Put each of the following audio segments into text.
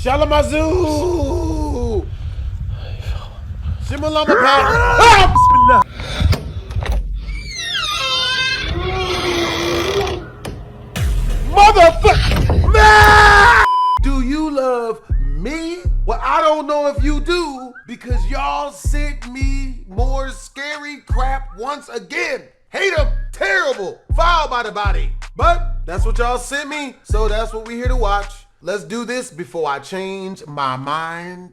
Shalamazoo! Shimalama Pat! Bismillah! Motherfucker! Do you love me? Well, I don't know if you do, because y'all sent me more scary crap once again. Hate them, terrible, foul by the body. But that's what y'all sent me, so that's what we're here to watch. Let's do this before I change my mind.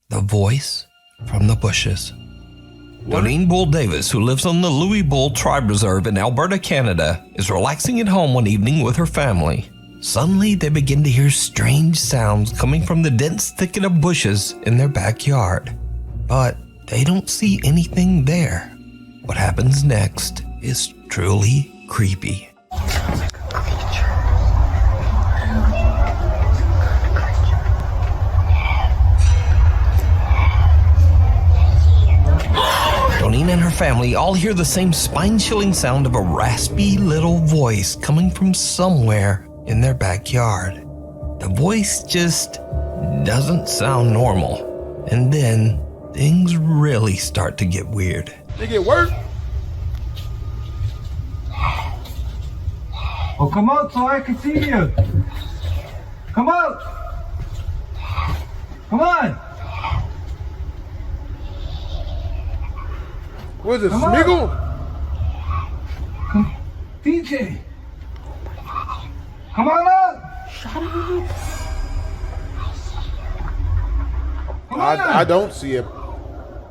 The voice from the bushes. Doreen Bull Davis, who lives on the Louis Bull Tribe Reserve in Alberta, Canada, is relaxing at home one evening with her family. Suddenly, they begin to hear strange sounds coming from the dense thicket of bushes in their backyard. But they don't see anything there. What happens next is truly creepy. Doreen and her family all hear the same spine-chilling sound of a raspy little voice coming from somewhere in their backyard. The voice just doesn't sound normal. And then things really start to get weird. They get worse? Oh, come out so I can see you. Come out. Come on. What is it, Come Smeagol? Come, DJ. Come on out. Shut up. Come on. I don't see it.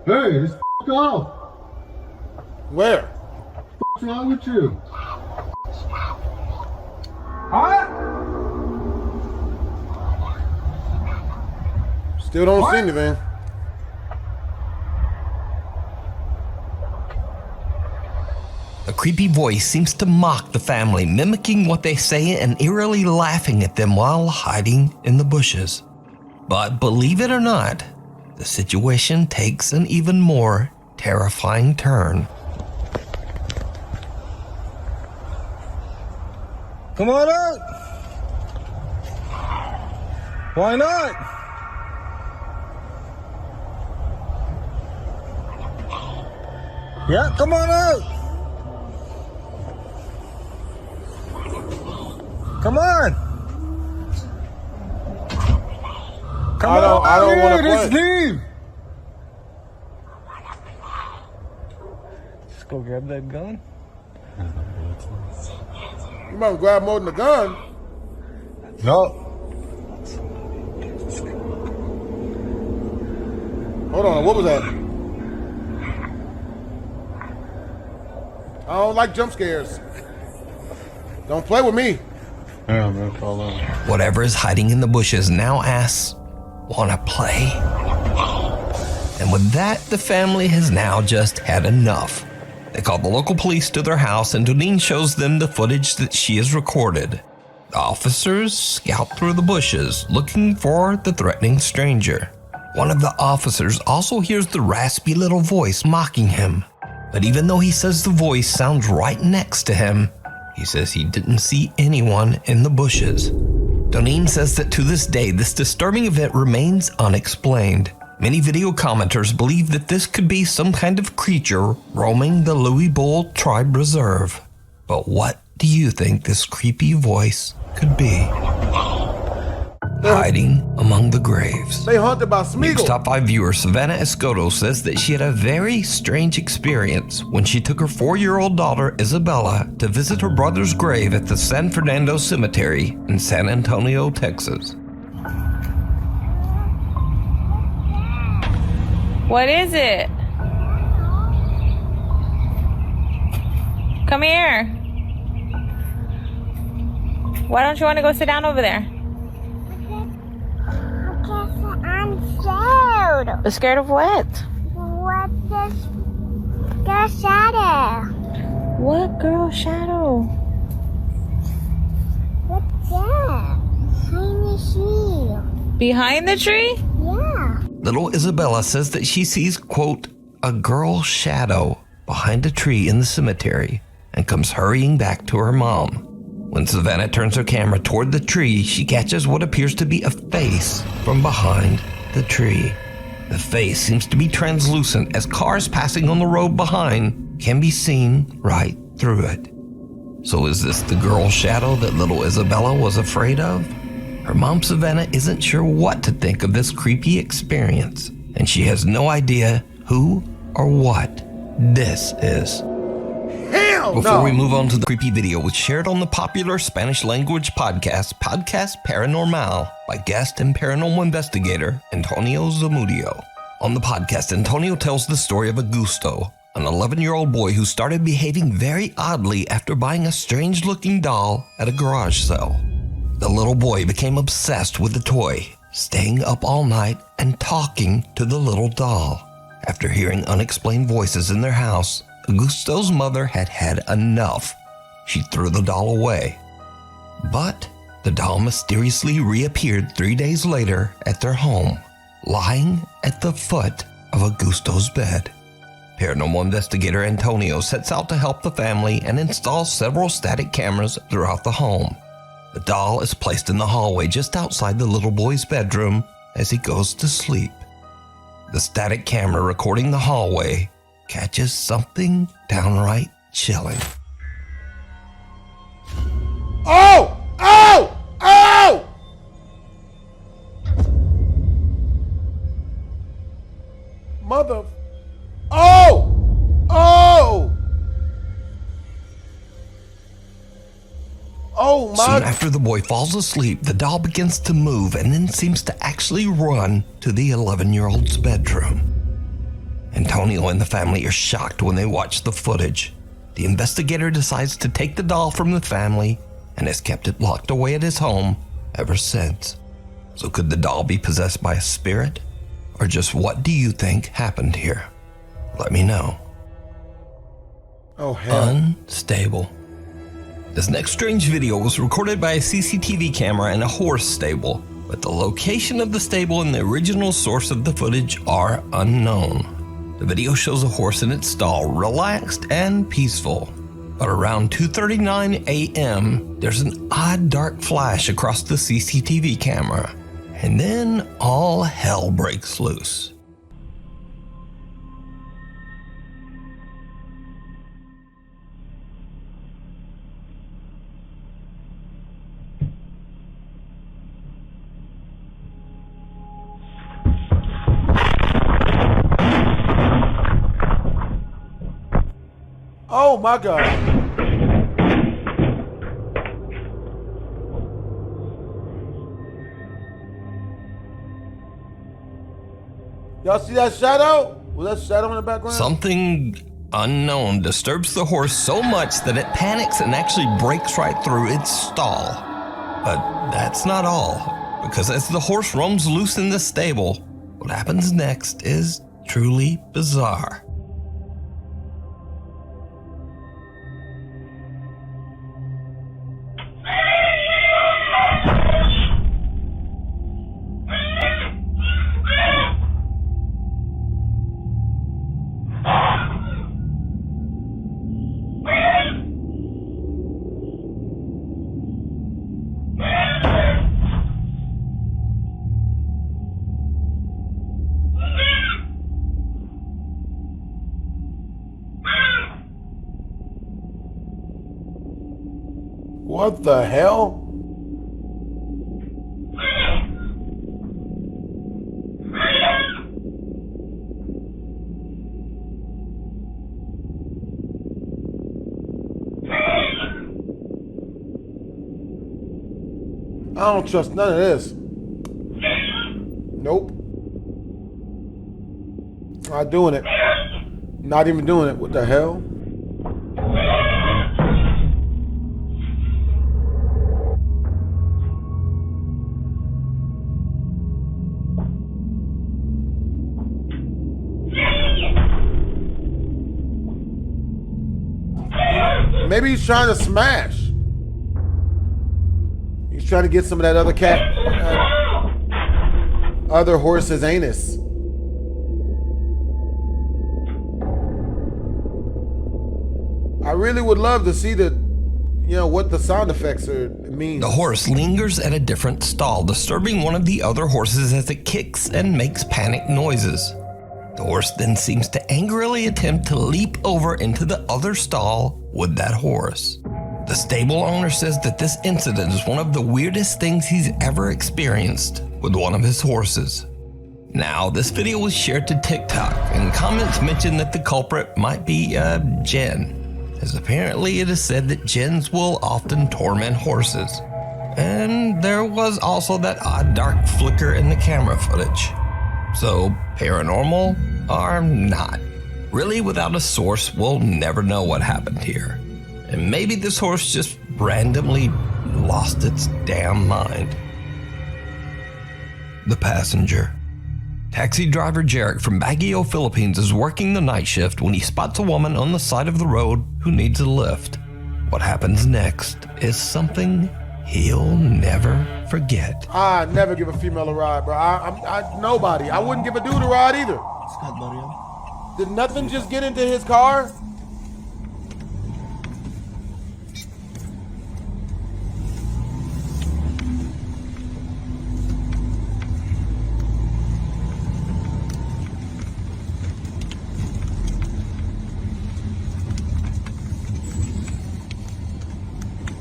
Hey, just f*** off. Where? What's wrong with you? Huh? Still don't see anything. The creepy voice seems to mock the family, mimicking what they say and eerily laughing at them while hiding in the bushes. But believe it or not, the situation takes an even more terrifying turn. Come on out. Why not? Yeah, come on out. Come on. Come I don't want to Let's play. leave. Just go grab that gun. You might grab more than a gun. No. Hold on, what was that? I don't like jump scares. Don't play with me. Yeah, man, fall on. Whatever is hiding in the bushes now asks, "Wanna play?" And with that, the family has now just had enough. They call the local police to their house, and Doreen shows them the footage that she has recorded. The officers scout through the bushes, looking for the threatening stranger. One of the officers also hears the raspy little voice mocking him. But even though he says the voice sounds right next to him, he says he didn't see anyone in the bushes. Doreen says that to this day, this disturbing event remains unexplained. Many video commenters believe that this could be some kind of creature roaming the Louis Bull Tribe Reserve. But what do you think this creepy voice could be? Hiding among the graves. They haunted by Nuke's Smeagol. Top 5 viewer Savannah Escoto says that she had a very strange experience when she took her 4-year-old daughter Isabella to visit her brother's grave at the San Fernando Cemetery in San Antonio, Texas. What is it? Come here. Why don't you want to go sit down over there? I'm scared. Scared of what? What is the shadow? What girl shadow? What's that? Behind the tree. Behind the tree? Yeah. Little Isabella says that she sees, quote, a girl shadow behind a tree in the cemetery, and comes hurrying back to her mom. When Savannah turns her camera toward the tree, she catches what appears to be a face from behind the tree. The face seems to be translucent, as cars passing on the road behind can be seen right through it. So is this the girl shadow that little Isabella was afraid of? Her mom, Savannah, isn't sure what to think of this creepy experience, and she has no idea who or what this is. Hell Before no! we move on to the creepy video, which shared on the popular Spanish language podcast Paranormal by guest and paranormal investigator Antonio Zamudio. On the podcast, Antonio tells the story of Augusto, an 11-year-old boy who started behaving very oddly after buying a strange-looking doll at a garage sale. The little boy became obsessed with the toy, staying up all night and talking to the little doll. After hearing unexplained voices in their house, Augusto's mother had had enough. She threw the doll away. But the doll mysteriously reappeared 3 days later at their home, lying at the foot of Augusto's bed. Paranormal investigator Antonio sets out to help the family and installs several static cameras throughout the home. The doll is placed in the hallway just outside the little boy's bedroom as he goes to sleep. The static camera recording the hallway catches something downright chilling. Oh! Oh! Oh! Mother. Oh! Oh! Oh my. Soon after the boy falls asleep, the doll begins to move and then seems to actually run to the 11-year-old's bedroom. Antonio and the family are shocked when they watch the footage. The investigator decides to take the doll from the family and has kept it locked away at his home ever since. So could the doll be possessed by a spirit? Or just what do you think happened here? Let me know. Oh hell. Unstable. This next strange video was recorded by a CCTV camera in a horse stable, but the location of the stable and the original source of the footage are unknown. The video shows a horse in its stall, relaxed and peaceful. But around 2:39 a.m., there's an odd dark flash across the CCTV camera. And then all hell breaks loose. Oh my God. Y'all see that shadow? Was that shadow in the background? Something unknown disturbs the horse so much that it panics and actually breaks right through its stall. But that's not all, because as the horse roams loose in the stable, what happens next is truly bizarre. What the hell? I don't trust none of this. Nope. Not doing it. Not even doing it. What the hell? Maybe he's trying to smash. He's trying to get some of that other other horse's anus. I really would love to see what the sound effects mean. The horse lingers at a different stall, disturbing one of the other horses as it kicks and makes panic noises. The horse then seems to angrily attempt to leap over into the other stall with that horse. The stable owner says that this incident is one of the weirdest things he's ever experienced with one of his horses. Now, this video was shared to TikTok, and comments mentioned that the culprit might be Jen, as apparently it is said that Jens will often torment horses. And there was also that odd dark flicker in the camera footage. So, paranormal or not? Really, without a source, we'll never know what happened here. And maybe this horse just randomly lost its damn mind. The passenger. Taxi driver Jarek from Baguio, Philippines is working the night shift when he spots a woman on the side of the road who needs a lift. What happens next is something he'll never forget. I never give a female a ride, bro. Nobody. I wouldn't give a dude a ride either. Did nothing just get into his car?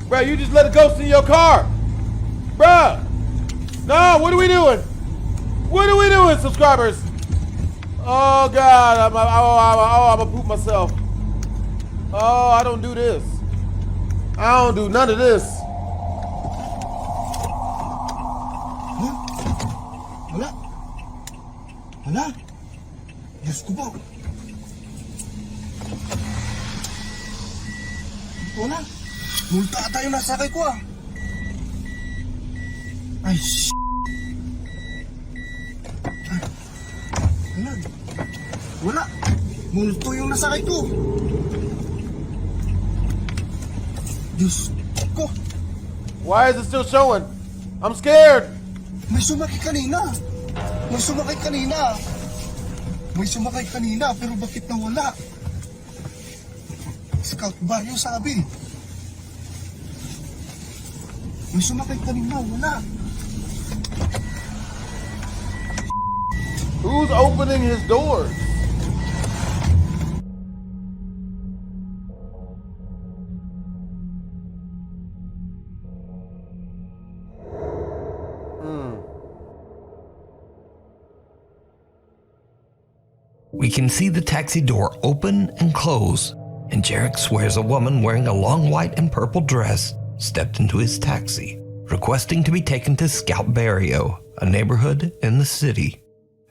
Bro, you just let a ghost in your car. Bro. No, what are we doing? What are we doing, subscribers? Oh, God. I'm gonna poop myself. Oh, I don't do this. I don't do none of this. Wala. Wala. Diyos ko po. Wala. Multa ata yung nasakay ko ah. Ay, Wala. Wala. Multo yung nasakay ko. Diyos ko. Why is it still showing? I'm scared. May sumakay kanina. May sumakay kanina. May sumakay kanina pero bakit nawala? Scout ba yung sabi? May sumakay kanina, wala. Who's opening his doors? We can see the taxi door open and close, and Jarek swears a woman wearing a long white and purple dress stepped into his taxi, requesting to be taken to Scout Barrio, a neighborhood in the city.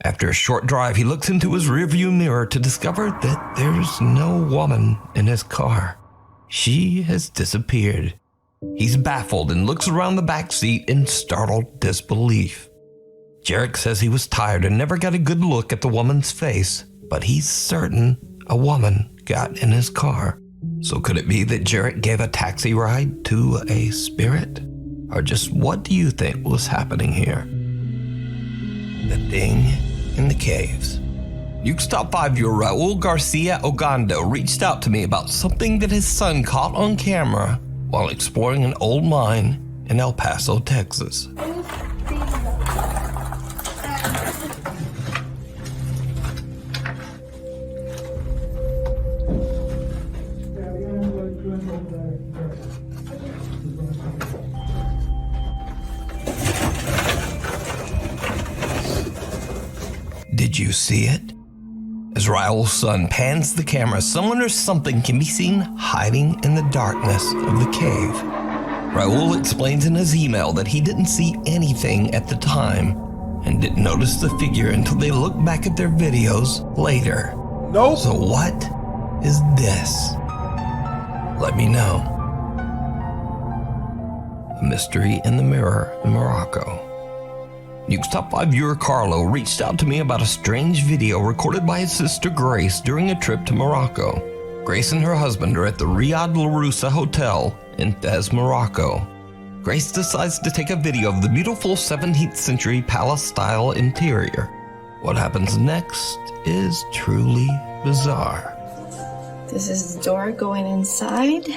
After a short drive, he looks into his rearview mirror to discover that there's no woman in his car. She has disappeared. He's baffled and looks around the back seat in startled disbelief. Jarek says he was tired and never got a good look at the woman's face, but he's certain a woman got in his car. So could it be that Jarek gave a taxi ride to a spirit? Or just what do you think was happening here? The thing in the caves. Nuke's Top 5 viewer Raul Garcia Ogando reached out to me about something that his son caught on camera while exploring an old mine in El Paso, Texas. Did you see it? As Raul's son pans the camera, someone or something can be seen hiding in the darkness of the cave. Raul explains in his email that he didn't see anything at the time and didn't notice the figure until they looked back at their videos later. Nope. So what is this? Let me know. A mystery in the mirror in Morocco. Nuke's Top 5 viewer Carlo reached out to me about a strange video recorded by his sister Grace during a trip to Morocco. Grace and her husband are at the Riyadh Laroussa Hotel in Fez, Morocco. Grace decides to take a video of the beautiful 17th century palace-style interior. What happens next is truly bizarre. This is the door going inside.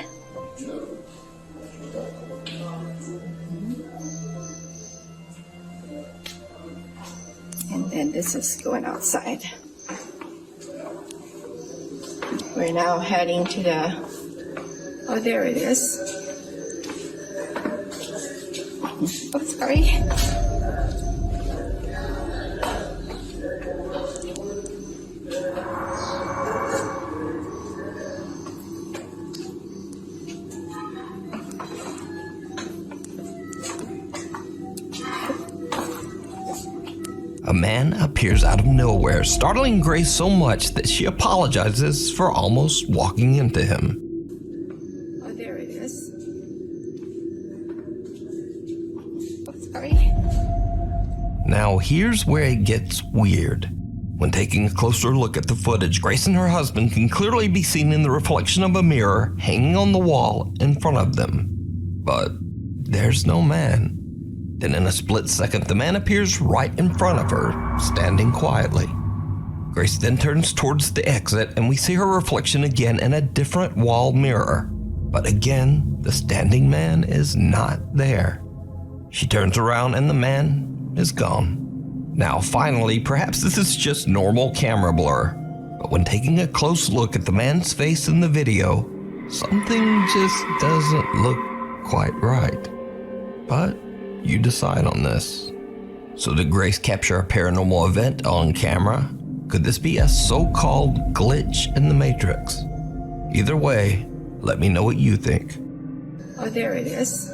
And then this is going outside. We're now heading to the, oh, there it is. Oh, sorry. A man appears out of nowhere, startling Grace so much that she apologizes for almost walking into him. Oh, there it is. Oh, sorry. Now, here's where it gets weird. When taking a closer look at the footage, Grace and her husband can clearly be seen in the reflection of a mirror hanging on the wall in front of them. But there's no man. Then in a split second, the man appears right in front of her, standing quietly. Grace then turns towards the exit, and we see her reflection again in a different wall mirror. But again, the standing man is not there. She turns around and the man is gone. Now finally, perhaps this is just normal camera blur, but when taking a close look at the man's face in the video, something just doesn't look quite right. But you decide on this. So did Grace capture a paranormal event on camera? Could this be a so-called glitch in the Matrix? Either way, let me know what you think. Oh, there it is.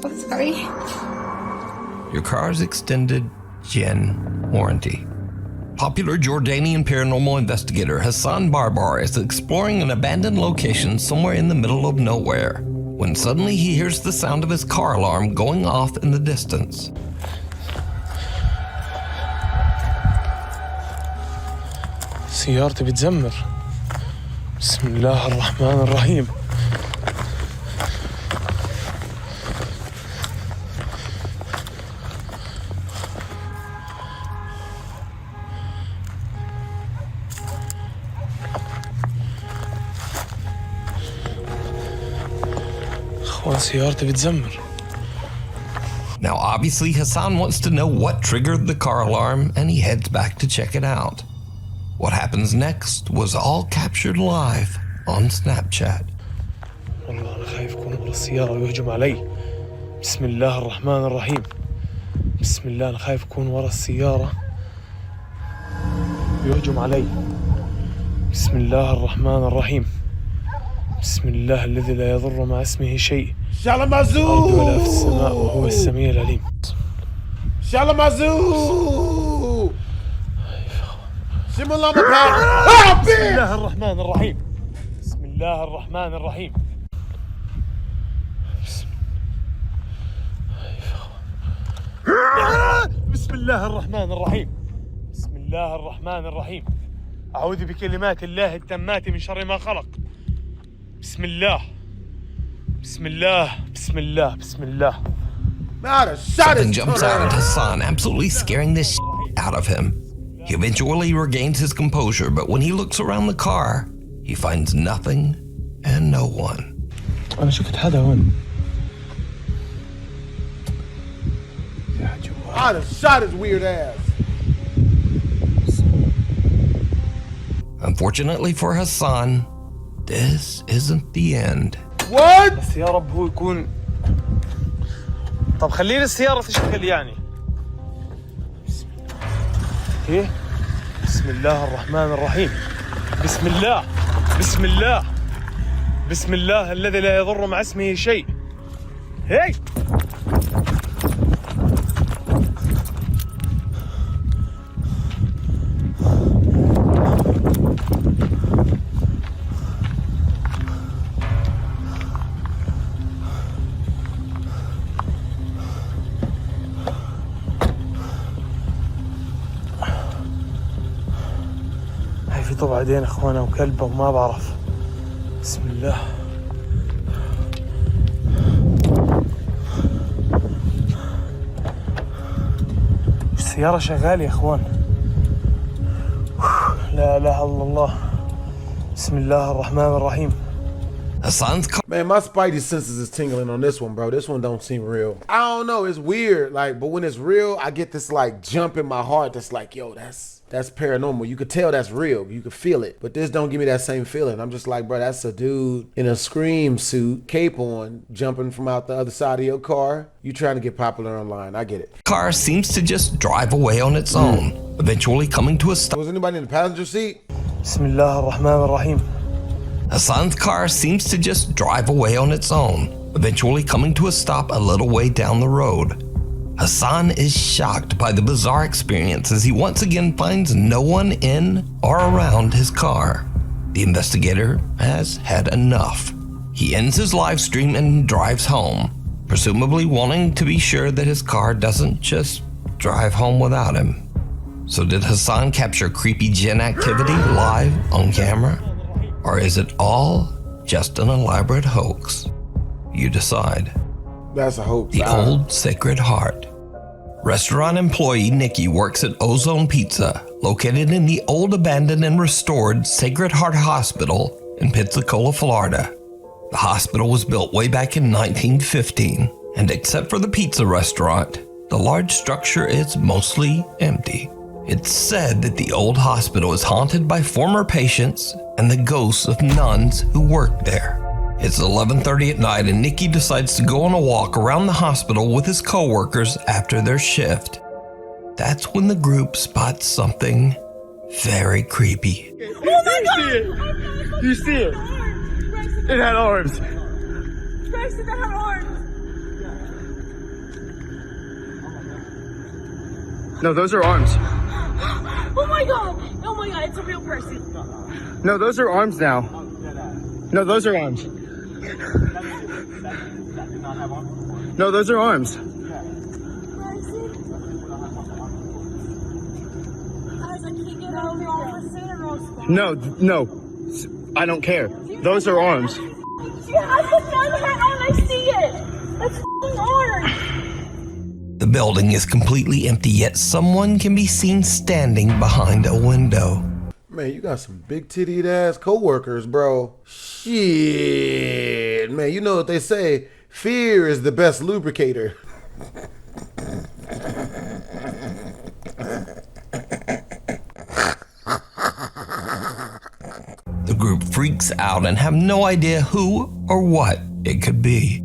Oh, sorry. Your car's extended gen warranty. Popular Jordanian paranormal investigator Hassan Barbar is exploring an abandoned location somewhere in the middle of nowhere, when suddenly he hears the sound of his car alarm going off in the distance. سيارتي بتزمر. بسم الله الرحمن الرحيم. اخوان سيارتي بتزمر. Now obviously Hassan wants to know what triggered the car alarm, and he heads back to check it out. What happens next was all captured live on Snapchat. والله أنا خايف يكون ورا السيارة ويهجم علي. بسم الله الرحمن الرحيم. بسم الله أنا خايف يكون ورا السيارة ويهجم علي. بسم الله الرحمن الرحيم. بسم الله الذي لا يضر مع اسمه شيء. Shalamazoo! ولا في السماء وهو السميع العليم. Shalamazoo! Shimalama بسم الله الرحمن الرحيم. بسم الله الرحمن الرحيم. بسم الله الرحمن الرحيم. بسم الله الرحمن الرحيم. أعوذ بكلمات الله التامات من شر ما خلق. بسم الله. بسم الله. بسم الله. بسم الله. Something jumps out at Hassan, absolutely scaring the shit out of him. He eventually regains his composure, but when he looks around the car, he finds nothing and no one. أنا شفت حدا هون. I'd have shot his weird ass. Unfortunately for Hassan, this isn't the end. What? بس يا رب هو يكون. طب خليني السيارة تشتغل يعني. ايه؟ بسم الله الرحمن الرحيم. بسم الله. بسم الله. بسم الله الذي لا يضر مع اسمه شيء. هي. في طبع دين اخوانا وكلبه وما بعرف. بسم الله. السيارة شغالة يا اخوان. لا إله إلا الله بسم الله الرحمن الرحيم. Hassan's car Man, my spidey senses is tingling on this one, bro. This one don't seem real. I don't know. It's weird. Like, but when it's real, I get this like jump in my heart that's like, yo, that's paranormal. You could tell that's real. You could feel it. But this don't give me that same feeling. I'm just like, bro, that's a dude in a scream suit, cape on, jumping from out the other side of your car. You trying to get popular online. I get it. car seems to just drive away on its own, eventually coming to a stop. Was anybody in the passenger seat? بسم الله الرحمن الرحيم. Hassan's car seems to just drive away on its own, eventually coming to a stop a little way down the road. Hassan is shocked by the bizarre experience as he once again finds no one in or around his car. The investigator has had enough. He ends his live stream and drives home, presumably wanting to be sure that his car doesn't just drive home without him. So did Hassan capture creepy Jinn activity live on camera? Or is it all just an elaborate hoax? You decide. That's a hoax. The Old Sacred Heart. Restaurant employee Nikki works at Ozone Pizza, located in the old abandoned and restored Sacred Heart Hospital in Pensacola, Florida. The hospital was built way back in 1915, and except for the pizza restaurant, the large structure is mostly empty. It's said that the old hospital is haunted by former patients and the ghosts of nuns who worked there. It's 11:30 at night and Nikki decides to go on a walk around the hospital with his coworkers after their shift. That's when the group spots something very creepy. Oh my God! You see it? It had arms. Bryson, that had arms. No, those are arms. Oh my God! Oh my God! It's a real person. No, those are arms now. No, those are arms. No, those are arms. No, no. I don't care. Those are arms. She has the gun hat on. I see it. That's f***ing arms. The building is completely empty, yet someone can be seen standing behind a window. Man, you got some big tittied ass coworkers, bro. Shit. Man, you know what they say. Fear is the best lubricator. The group freaks out and have no idea who or what it could be.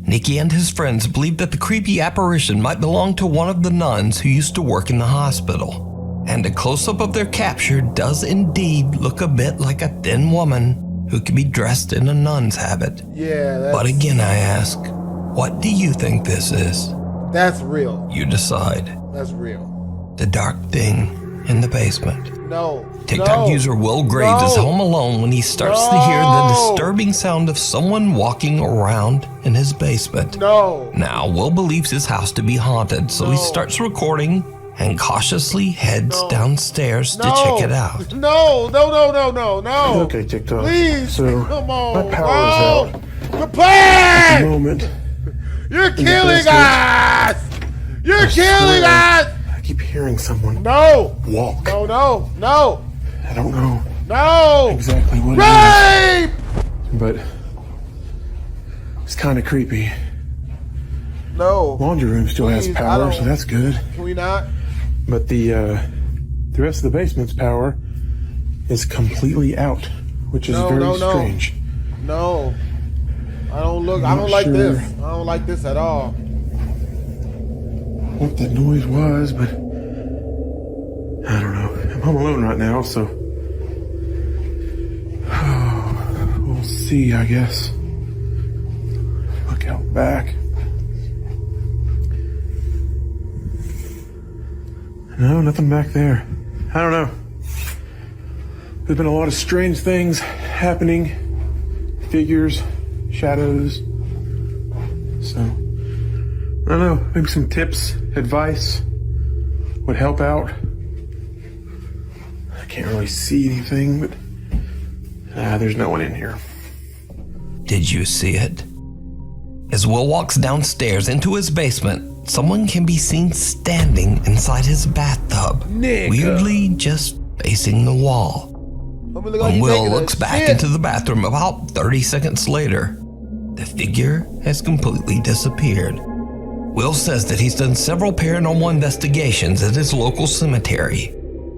Nikki and his friends believe that the creepy apparition might belong to one of the nuns who used to work in the hospital. And a close-up of their capture does indeed look a bit like a thin woman who could be dressed in a nun's habit. Yeah, that's... But again, I ask, what do you think this is? That's real. You decide. That's real. The dark thing in the basement. No. TikTok user Will Graves is home alone when he starts to hear the disturbing sound of someone walking around in his basement. Now, Will believes his house to be haunted, so he starts recording and cautiously heads downstairs to check it out. No. Okay, TikTok. Please, so come on. my power is out Goodbye! at the moment. You're killing us! You're killing us! I keep hearing someone No! walk. No! I don't know No! exactly what Rape! it is, but it's kind of creepy. No. Laundry room still has Please, I power, don't- so that's good. Can we not? But the rest of the basement's power is completely out, which is very strange. No. I don't not like sure. this. I don't like this at all. What that noise was, but I don't know. I'm home alone right now, so we'll see, I guess. Look out back. No, nothing back there. I don't know. There's been a lot of strange things happening. Figures, shadows. So, I don't know. Maybe some tips, advice would help out. I can't really see anything, but there's no one in here. Did you see it? As Will walks downstairs into his basement, someone can be seen standing inside his bathtub, Nigga. weirdly just facing the wall. Homie, look like When he Will taking a looks back shit. into the bathroom about 30 seconds later, the figure has completely disappeared. Will says that he's done several paranormal investigations at his local cemetery,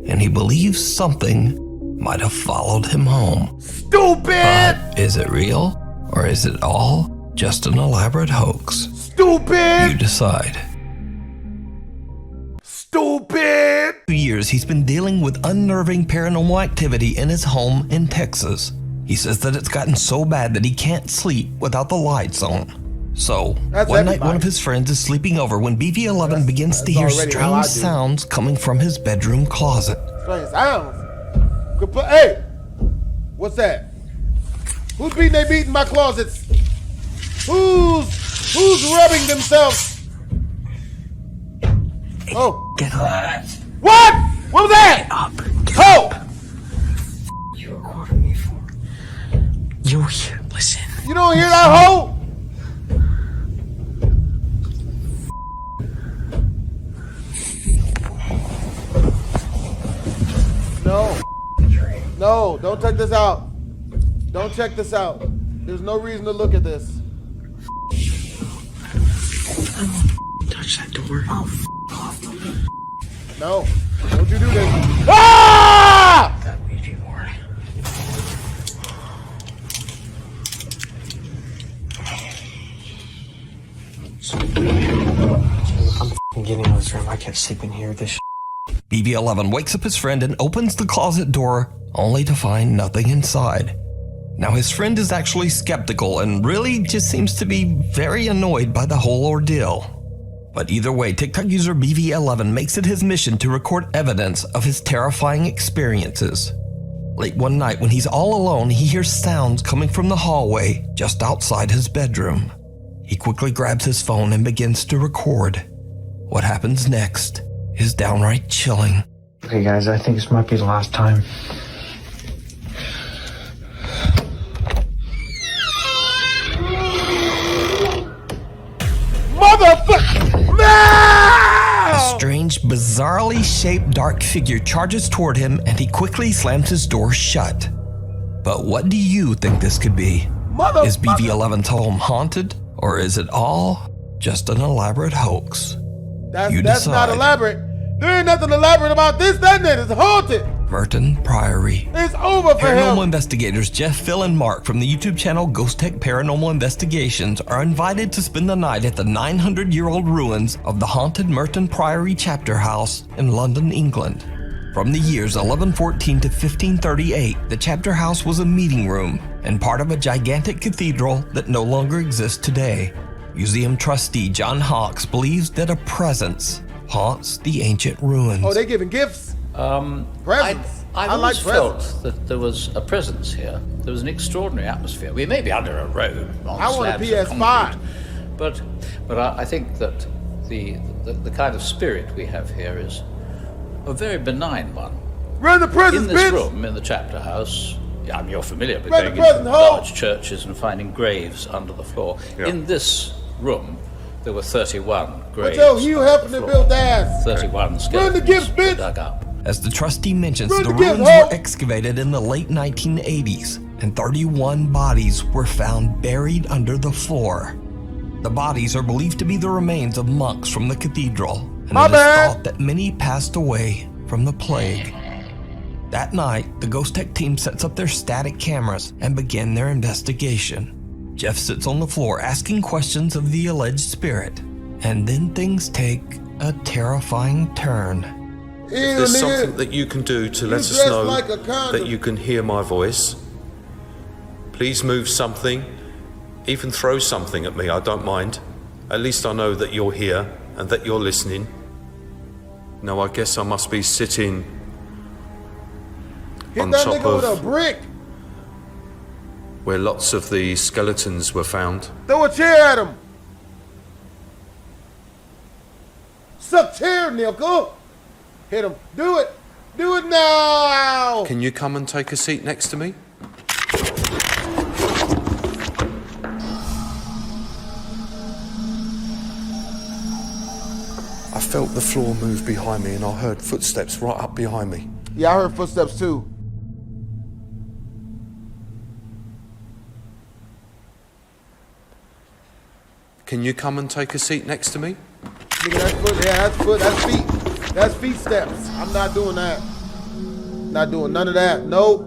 and he believes something might have followed him home. Stupid! But is it real, or is it all just an elaborate hoax? Stupid! You decide. Stupid! For years, he's been dealing with unnerving paranormal activity in his home in Texas. He says that it's gotten so bad that he can't sleep without the lights on. So, That's one night everybody. one of his friends is sleeping over when BV11 begins to hear already how I strange do. sounds coming from his bedroom closet. Strange sounds. Hey! What's that? Who's beating their meat in my closets? Who's rubbing themselves? Oh. Get up. What? What was that? Get up. Ho! You recorded me for. You're here. Listen. You don't hear that hoe? No. No, don't check this out. Don't check this out. There's no reason to look at this. Touch that door. Oh, off. No. Don't you do this. Ah! That Ouija board. I'm getting out of this room. I can't sleep in here. This BV11 wakes up his friend and opens the closet door, only to find nothing inside. Now, his friend is actually skeptical and really just seems to be very annoyed by the whole ordeal. But either way, TikTok user BV11 makes it his mission to record evidence of his terrifying experiences. Late one night, when he's all alone, he hears sounds coming from the hallway just outside his bedroom. He quickly grabs his phone and begins to record. What happens next is downright chilling. Okay, guys, I think this might be the last time. Motherfucker! No! A strange, bizarrely shaped dark figure charges toward him and he quickly slams his door shut. But what do you think this could be? Motherfucker! Is BV11's home haunted, or is it all just an elaborate hoax? That's You not decide. elaborate. There ain't nothing elaborate about this, doesn't it? It's haunted. Merton Priory. It's over for Paranormal him. investigators Jeff, Phil, and Mark from the YouTube channel Ghost Tech Paranormal Investigations are invited to spend the night at the 900-year-old ruins of the haunted Merton Priory chapter house in London, England. From the years 1114 to 1538, the chapter house was a meeting room and part of a gigantic cathedral that no longer exists today. Museum trustee John Hawkes believes that a presence haunts the ancient ruins. Oh, they giving gifts? Presents. I've I like always felt presents. that there was a presence here. There was an extraordinary atmosphere. We may be under a road on I want a slabs of PS5. concrete, but I think that the kind of spirit we have here is a very benign one. Run the presents, In this bitch. room, in the chapter house, you're familiar with Run the going into present hole. large churches and finding graves under the floor. In this room, there were 31 graves. Yo, you under helping the to floor. build ass. 31 skeletons gifts, were bitch. dug up. As the trustee mentions, Run the the gift, ruins ho! were excavated in the late 1980s, and 31 bodies were found buried under the floor. The bodies are believed to be the remains of monks from the cathedral, and My it is bad. thought that many passed away from the plague. That night, the Ghost Tech team sets up their static cameras and begin their investigation. Jeff sits on the floor asking questions of the alleged spirit, and then things take a terrifying turn. Ew, There's nigga. something that you can do to let us dressed know like a condom. that you can hear my voice. Please move something, even throw something at me, I don't mind. At least I know that you're here and that you're listening. Now I guess I must be sitting Hit on that top nigga with a of brick. where lots of the skeletons were found. Throw a chair at him. Suck chair, Nilka. Hit him. Do it. Do it now. Can you come and take a seat next to me? I felt the floor move behind me and I heard footsteps right up behind me. Yeah, I heard footsteps too. Can you come and take a seat next to me? Nigga, that's foot. Yeah, that's foot. That's feet. That's feet steps. I'm not doing that. Not doing none of that. Nope.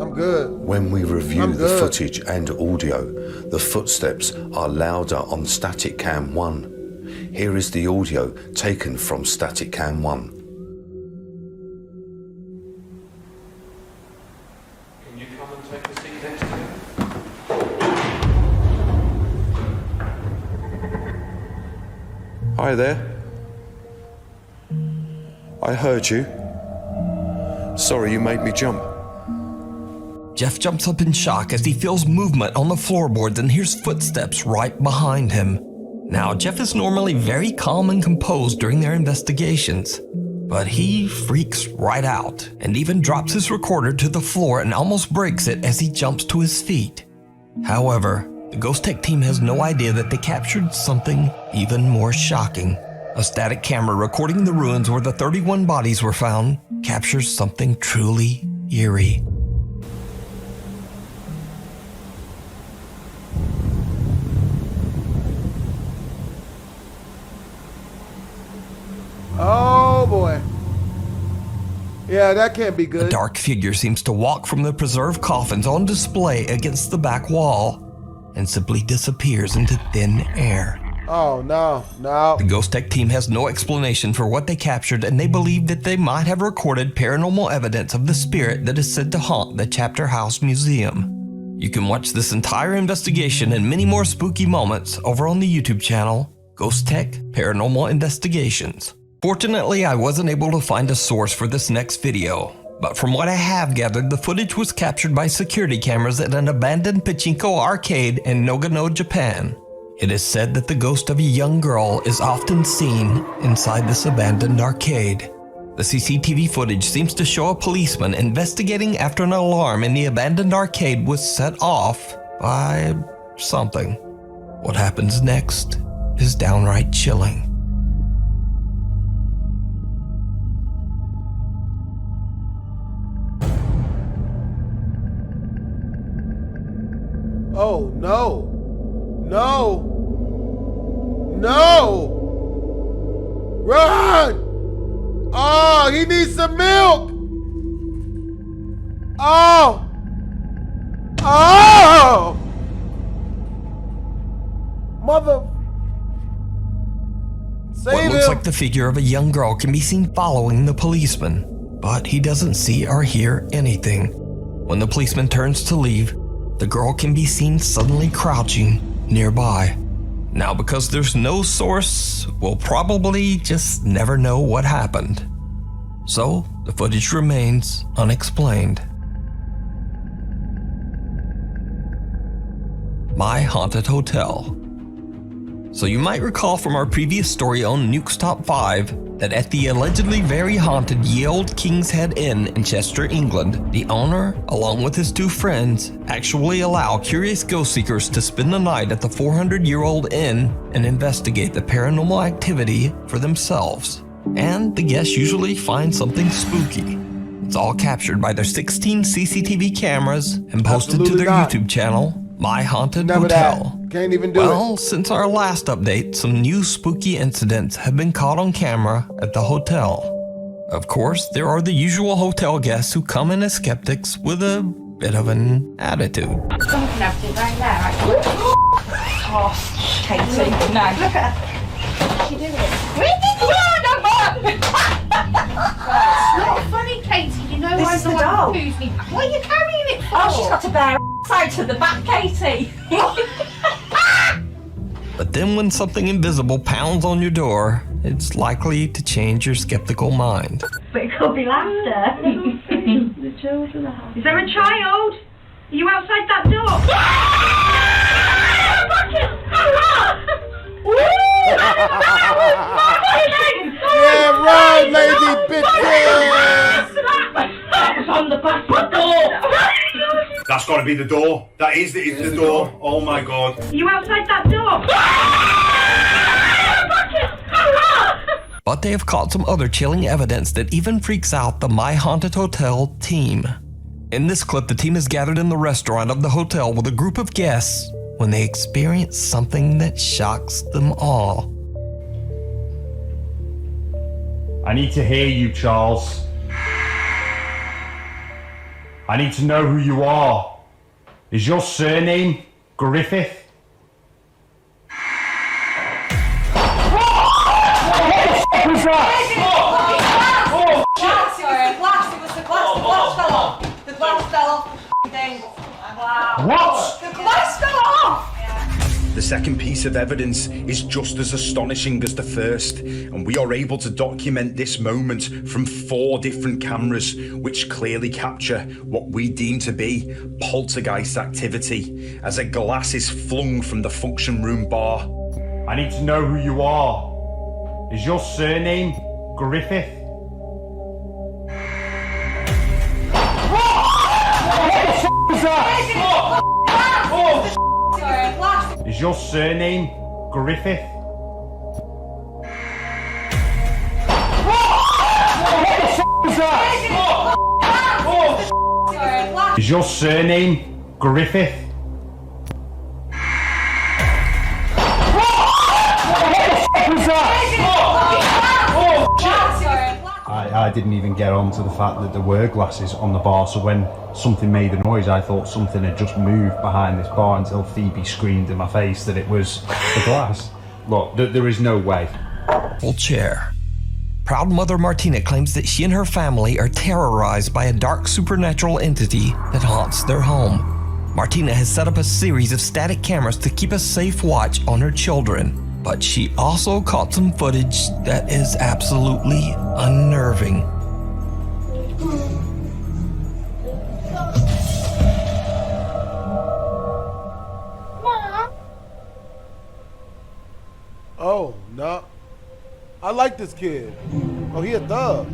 I'm good. When we review the footage and audio, the footsteps are louder on static cam 1. Here is the audio taken from static cam 1. Can you come and take a seat next to me? Hi there. I heard you. Sorry you made me jump. Jeff jumps up in shock as he feels movement on the floorboards and hears footsteps right behind him. Now, Jeff is normally very calm and composed during their investigations, but he freaks right out and even drops his recorder to the floor and almost breaks it as he jumps to his feet. However, the Ghost Tech team has no idea that they captured something even more shocking. A static camera recording the ruins where the 31 bodies were found captures something truly eerie. Oh boy. Yeah, that can't be good. A dark figure seems to walk from the preserved coffins on display against the back wall and simply disappears into thin air. Oh, no, no. The Ghost Tech team has no explanation for what they captured, and they believe that they might have recorded paranormal evidence of the spirit that is said to haunt the Chapter House Museum. You can watch this entire investigation and many more spooky moments over on the YouTube channel, Ghost Tech Paranormal Investigations. Fortunately, I wasn't able to find a source for this next video, but from what I have gathered, the footage was captured by security cameras at an abandoned pachinko arcade in Nagano, Japan. It is said that the ghost of a young girl is often seen inside this abandoned arcade. The CCTV footage seems to show a policeman investigating after an alarm in the abandoned arcade was set off by something. What happens next is downright chilling. Oh, no. No. No. Run. Oh, he needs some milk. Oh. Oh. Mother. Save What looks him. like the figure of a young girl can be seen following the policeman, but he doesn't see or hear anything. When the policeman turns to leave, the girl can be seen suddenly crouching nearby. Now, because there's no source, we'll probably just never know what happened. So, the footage remains unexplained. My Haunted Hotel. So you might recall from our previous story on Nuke's Top 5 that at the allegedly very haunted Ye Olde King's Head Inn in Chester, England, the owner, along with his two friends, actually allow curious ghost seekers to spend the night at the 400-year-old inn and investigate the paranormal activity for themselves. And the guests usually find something spooky. It's all captured by their 16 CCTV cameras and posted to Absolutely their not. YouTube channel, My Haunted Never Hotel. that. Can't even do Well, it. since our last update, some new spooky incidents have been caught on camera at the hotel. Of course, there are the usual hotel guests who come in as skeptics with a bit of an attitude. Oh, Katie, no. Look at her. What's she doing? It's not funny, Katie. You know This is the doll. What are you carrying it for? Oh, she's got to bear out to the back, Katie. But then when something invisible pounds on your door, it's likely to change your skeptical mind. But it could be laughter. The children are Is there a child? Are you outside that door? Yeah, run, lady bitches. That was on the back door. That's got to be the door. That is the door. Oh my god. Are you outside that door? But they have caught some other chilling evidence that even freaks out the My Haunted Hotel team. In this clip, the team is gathered in the restaurant of the hotel with a group of guests when they experience something that shocks them all. I need to hear you, Charles. I need to know who you are. Is your surname Griffith? Who's that? Oh, sorry, glass, it was the glass fell off. The glass fell off the thing. Wow. What? The glass fell off! The second piece of evidence is just as astonishing as the first, and we are able to document this moment from 4 different cameras, which clearly capture what we deem to be poltergeist activity, as a glass is flung from the function room bar. I need to know who you are. Is your surname Griffith? Who's that? Sorry, glass. Is your surname Griffith? Who's that? Sorry, glass. Is your surname Griffith? Who's that? I didn't even get on to the fact that there were glasses on the bar, so when something made a noise, I thought something had just moved behind this bar until Phoebe screamed in my face that it was the glass. Look, there is no way. Full chair. Proud mother Martina claims that she and her family are terrorized by a dark supernatural entity that haunts their home. Martina has set up a series of static cameras to keep a safe watch on her children. But she also caught some footage that is absolutely unnerving. Mom? Oh, no. I like this kid. Oh, he a thug.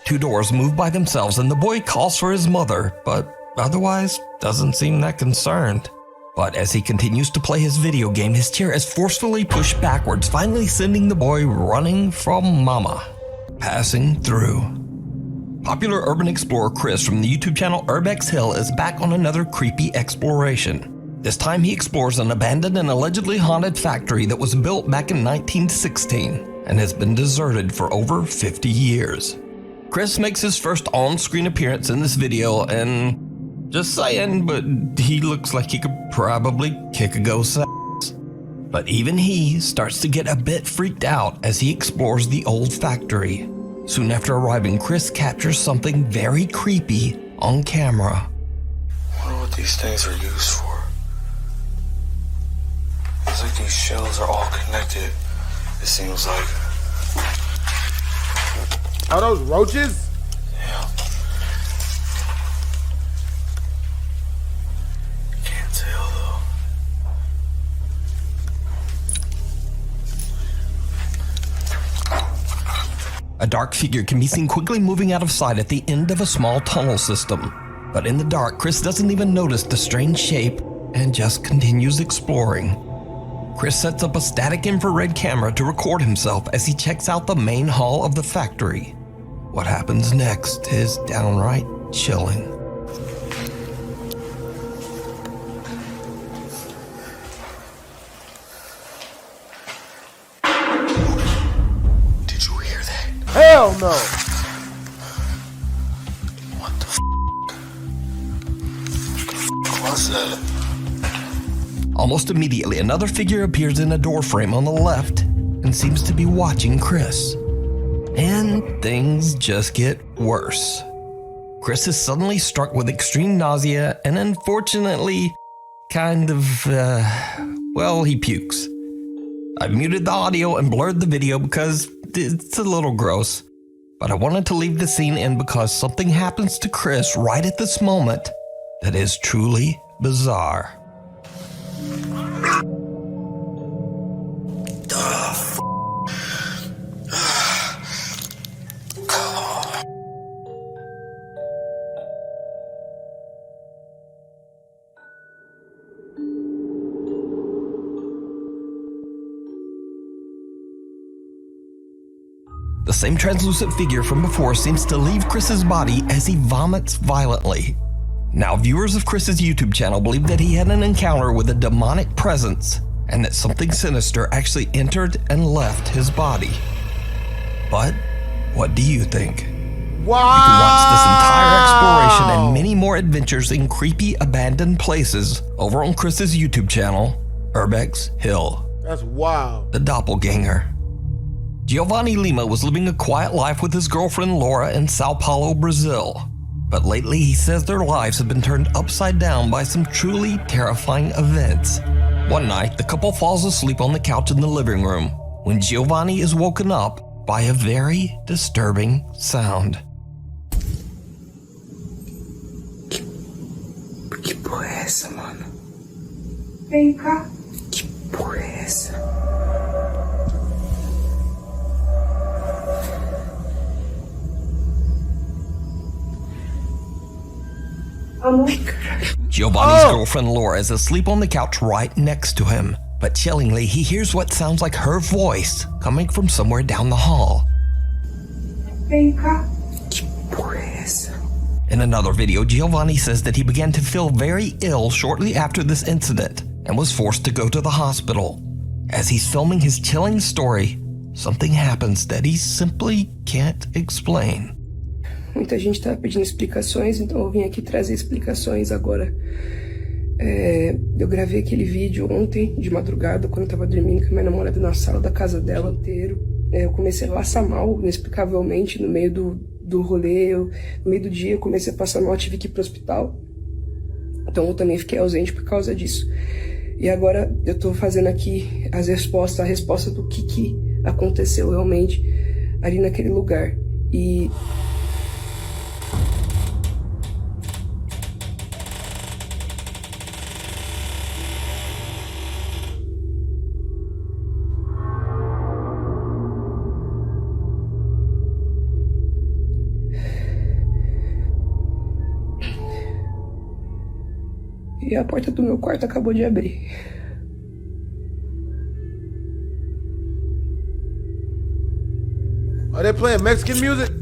Two doors move by themselves and the boy calls for his mother, but otherwise doesn't seem that concerned. But as he continues to play his video game, his chair is forcefully pushed backwards, finally sending the boy running from mama. Passing through. Popular urban explorer Chris from the YouTube channel Urbex Hill is back on another creepy exploration. This time he explores an abandoned and allegedly haunted factory that was built back in 1916 and has been deserted for over 50 years. Chris makes his first on-screen appearance in this video, and just saying, but he looks like he could probably kick a ghost's ass. But even he starts to get a bit freaked out as he explores the old factory. Soon after arriving, Chris captures something very creepy on camera. I wonder what these things are used for. It's like these shells are all connected, it seems like. Are those roaches? Yeah. Can't tell though. A dark figure can be seen quickly moving out of sight at the end of a small tunnel system. But in the dark, Chris doesn't even notice the strange shape and just continues exploring. Chris sets up a static infrared camera to record himself as he checks out the main hall of the factory. What happens next is downright chilling. Did you hear that? Hell no! What the f was that? Almost immediately, another figure appears in a doorframe on the left and seems to be watching Chris. And things just get worse. Chris is suddenly struck with extreme nausea and unfortunately, he pukes. I've muted the audio and blurred the video because it's a little gross. But I wanted to leave the scene in because something happens to Chris right at this moment that is truly bizarre. The same translucent figure from before seems to leave Chris's body as he vomits violently. Now, viewers of Chris's YouTube channel believe that he had an encounter with a demonic presence and that something sinister actually entered and left his body. But what do you think? Wow! You can watch this entire exploration and many more adventures in creepy abandoned places over on Chris's YouTube channel, Urbex Hill. That's wild. The Doppelganger. Giovanni Lima was living a quiet life with his girlfriend Laura in Sao Paulo, Brazil. But lately he says their lives have been turned upside down by some truly terrifying events. One night, the couple falls asleep on the couch in the living room when Giovanni is woken up by a very disturbing sound. Que porra é essa, mano? Vem cá. Que porra é essa? Giovanni's girlfriend Laura is asleep on the couch right next to him, but chillingly he hears what sounds like her voice coming from somewhere down the hall. Vem cá. Que porra é essa? In another video, Giovanni says that he began to feel very ill shortly after this incident and was forced to go to the hospital. As he's filming his chilling story, something happens that he simply can't explain. Muita gente estava pedindo explicações, então eu vim aqui trazer explicações agora. Eu gravei aquele vídeo ontem, de madrugada, quando eu estava dormindo com a minha namorada na sala da casa dela inteiro. Eu comecei a passar mal, inexplicavelmente, no meio do rolê. No meio do dia eu comecei a passar mal, tive que ir pro hospital. Então eu também fiquei ausente por causa disso. E agora eu tô fazendo aqui a resposta do que aconteceu realmente ali naquele lugar. E a porta do meu quarto acabou de abrir. Are they playing Mexican music?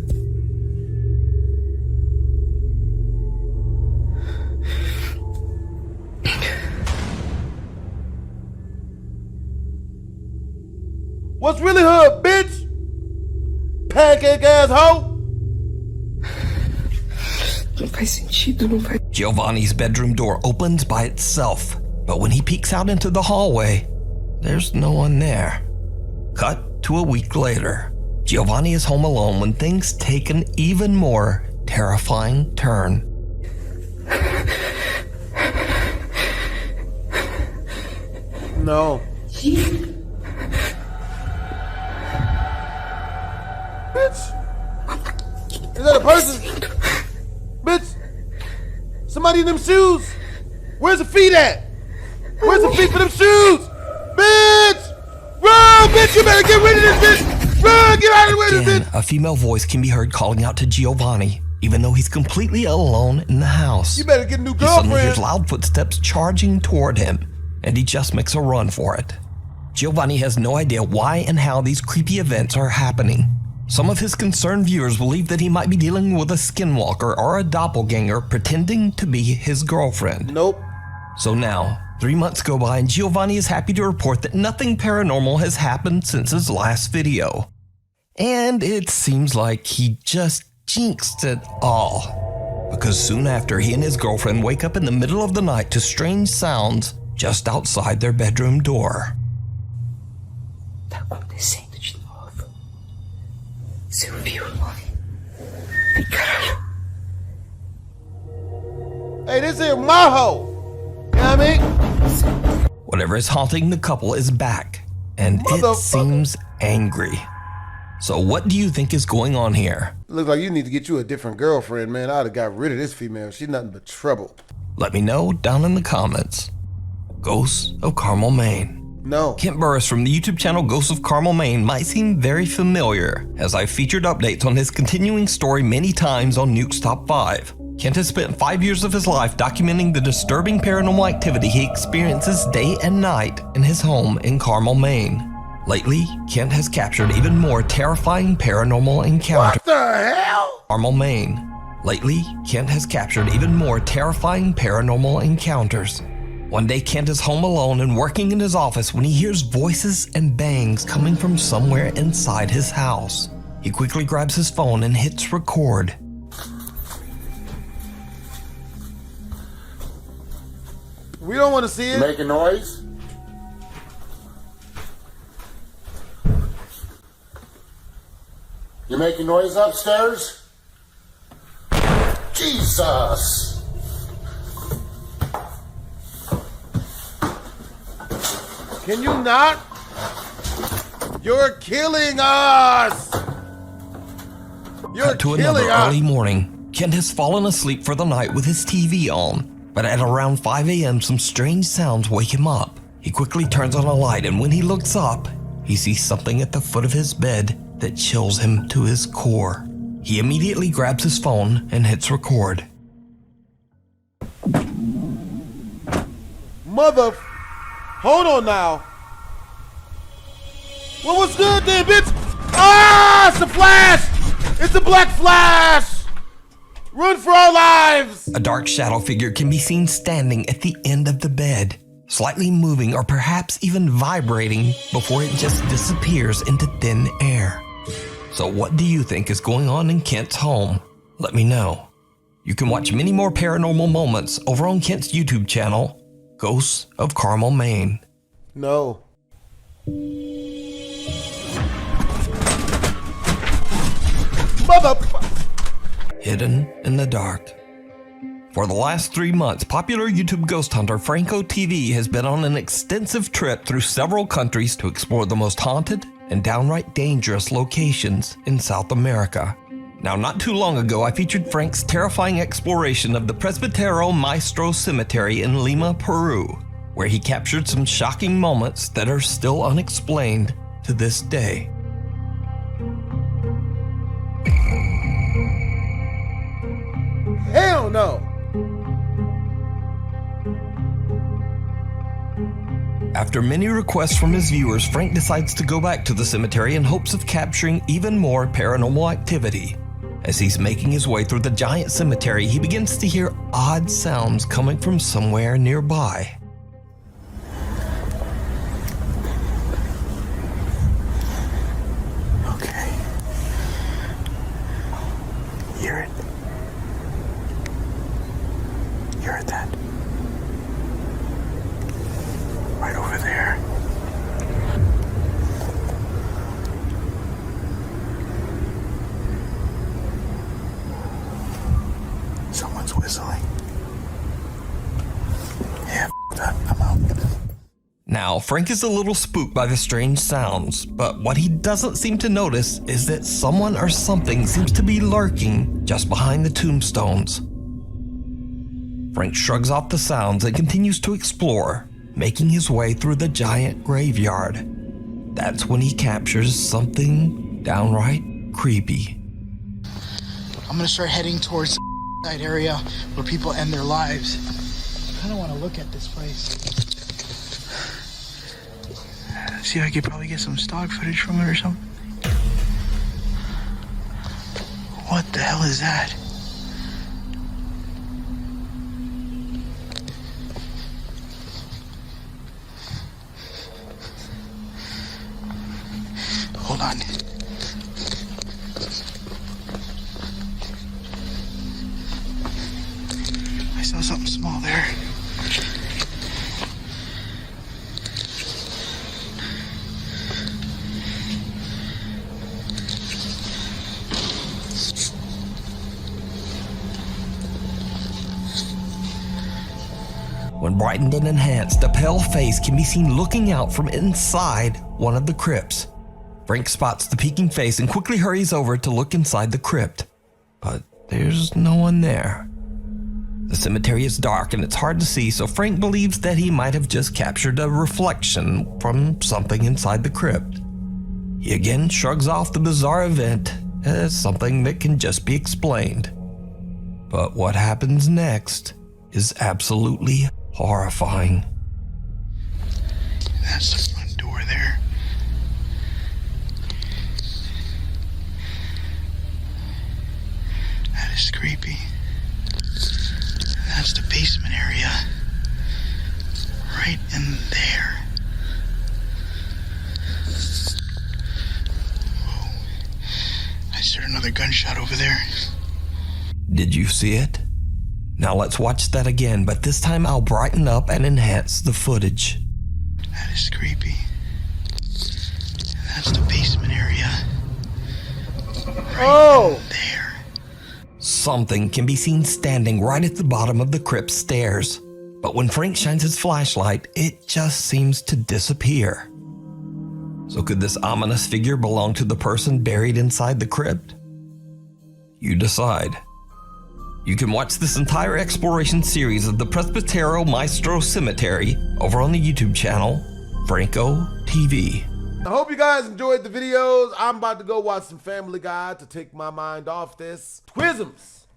What's really her, bitch? Pancake asshole? Não faz sentido, não faz. Giovanni's bedroom door opens by itself, but when he peeks out into the hallway, there's no one there. Cut to a week later. Giovanni is home alone when things take an even more terrifying turn. No. Bitch! Is that a person? Bitch! Somebody in them shoes! Where's the feet at? Where's the feet for them shoes? Bitch! Run, bitch! You better get rid of this bitch! Run! Get out of the way of this bitch! A female voice can be heard calling out to Giovanni, even though he's completely alone in the house. You better get a new He suddenly girlfriend! hears loud footsteps charging toward him, and he just makes a run for it. Giovanni has no idea why and how these creepy events are happening. Some of his concerned viewers believe that he might be dealing with a skinwalker or a doppelganger pretending to be his girlfriend. Nope. So now, 3 months go by and Giovanni is happy to report that nothing paranormal has happened since his last video. And it seems like he just jinxed it all. Because soon after, he and his girlfriend wake up in the middle of the night to strange sounds just outside their bedroom door. Tá acontecendo de novo. Você ouviu, mãe? Ai, caralho. Hey, this is my hoe! You know what I mean? Whatever is haunting the couple is back, and it seems angry. So what do you think is going on here? Looks like you need to get you a different girlfriend, man. I'd have got rid of this female. She's nothing but trouble. Let me know down in the comments. Ghosts of Carmel, Maine. No. Kent Burris from the YouTube channel Ghosts of Carmel, Maine might seem very familiar, as I've featured updates on his continuing story many times on Nuke's Top 5. Kent has spent 5 years of his life documenting the disturbing paranormal activity he experiences day and night in his home in Carmel, Maine. Lately, Kent has captured even more terrifying paranormal encounters. What the hell? Paranormal, Maine. Lately, Kent has captured even more terrifying paranormal encounters. One day, Kent is home alone and working in his office when he hears voices and bangs coming from somewhere inside his house. He quickly grabs his phone and hits record. We don't want to see it. Making noise? You making noise upstairs? Jesus! Can you not? You're killing us! You're Cut to another killing us! early morning. Kent has fallen asleep for the night with his TV on, but at around 5 a.m. some strange sounds wake him up. He quickly turns on a light, and when he looks up, he sees something at the foot of his bed that chills him to his core. He immediately grabs his phone and hits record. Mother... Hold on now. Well, what's good then, bitch? Ah, it's a flash! It's a black flash! Run for our lives! A dark shadow figure can be seen standing at the end of the bed, slightly moving or perhaps even vibrating before it just disappears into thin air. So what do you think is going on in Kent's home? Let me know. You can watch many more paranormal moments over on Kent's YouTube channel, Ghosts of Carmel, Maine. No. Mother... Hidden in the dark. For the last 3 months, popular YouTube ghost hunter Franco TV has been on an extensive trip through several countries to explore the most haunted and downright dangerous locations in South America. Now, not too long ago, I featured Frank's terrifying exploration of the Presbítero Maestro Cemetery in Lima, Peru, where he captured some shocking moments that are still unexplained to this day. Hell no! After many requests from his viewers, Frank decides to go back to the cemetery in hopes of capturing even more paranormal activity. As he's making his way through the giant cemetery, he begins to hear odd sounds coming from somewhere nearby. Okay. Hear it. You heard that? Right over there. Someone's whistling. Yeah, that. I'm out. Now, Frank is a little spooked by the strange sounds, but what he doesn't seem to notice is that someone or something seems to be lurking just behind the tombstones. Frank shrugs off the sounds and continues to explore, making his way through the giant graveyard. That's when he captures something downright creepy. I'm gonna start heading towards that area where people end their lives. I kinda wanna look at this place. See if I could probably get some stock footage from it or something. What the hell is that? Hold on. I saw something small there. When brightened and enhanced, a pale face can be seen looking out from inside one of the crypts. Frank spots the peeking face and quickly hurries over to look inside the crypt. But there's no one there. The cemetery is dark and it's hard to see, so Frank believes that he might have just captured a reflection from something inside the crypt. He again shrugs off the bizarre event as something that can just be explained. But what happens next is absolutely horrifying. That's the front door there. right in there. Whoa. I just heard another gunshot over there. Did you see it? Now let's watch that again, but this time I'll brighten up and enhance the footage. That is creepy. That's the basement area. Right there. Something can be seen standing right at the bottom of the crypt stairs, but when Frank shines his flashlight, it just seems to disappear. So could this ominous figure belong to the person buried inside the crypt? You decide. You can watch this entire exploration series of the Presbytero Maestro Cemetery over on the YouTube channel, Franco TV. I hope you guys enjoyed the videos. I'm about to go watch some Family Guy to take my mind off this. Twisms.